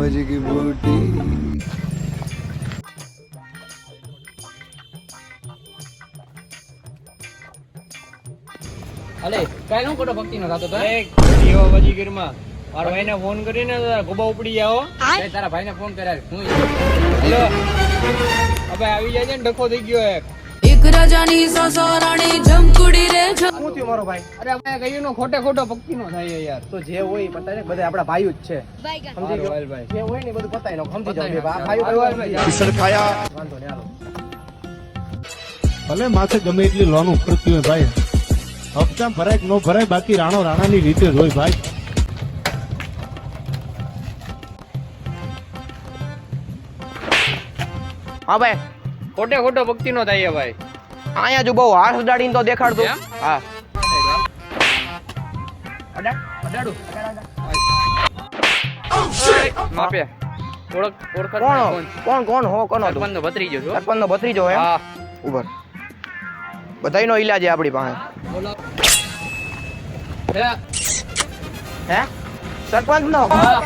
बाबाजी की बूटी। અલે કાઈ નો ખોટો ભક્તિ નો થતો તો એક જીવો બાજીગર માં મારા ભાઈને ફોન કરીને ગોબા ઉપડી જાઓ. એ તારા ભાઈને ફોન કર્યા હું હેલો હવે આવી જાય છે ને ડખો થઈ ગયો એક રાજાની સસરાણી જમકુડી રે શું થયું મારો ભાઈ? અરે આપણે કહીએ નો ખોટો ભક્તિ નો થાય યાર. તો જે હોય એ પતાય ને, બધા આપણા ભાઈઓ જ છે. સમજી ગયો? ભાઈ જે હોય ને એ બધું પતાય નો, સમજી જાવ. પતાય બે નાખો. ભાઈઓ હાલો, સમજી હાલો, જાઓ. વાંધો નહીં, હાલો. ભલે માથે ગમે એટલી લોન ઉપડતી હોય ભાઈ, હપ્તા ભરાય કે ન ભરાય, બાકી રાણો રાણાની રીતે જ હોય ભાઈ. હા ભાઈ, ખોટો ભક્તિ નો થાય ભાઈ. અહીંયા જો બહુ હાથ ઉડાડીને તો દેખાડતું. એમ? હા. માપે ઓળખ કોણ હો કોનો તું? સરપંચ નો ભત્રીજો છો. સરપંચ નો ભત્રીજો હે? હા ઉભર. બધાયનો ઈલાજ છે આપણી પાસે. બોલો હે? સરપંચ નો? હા.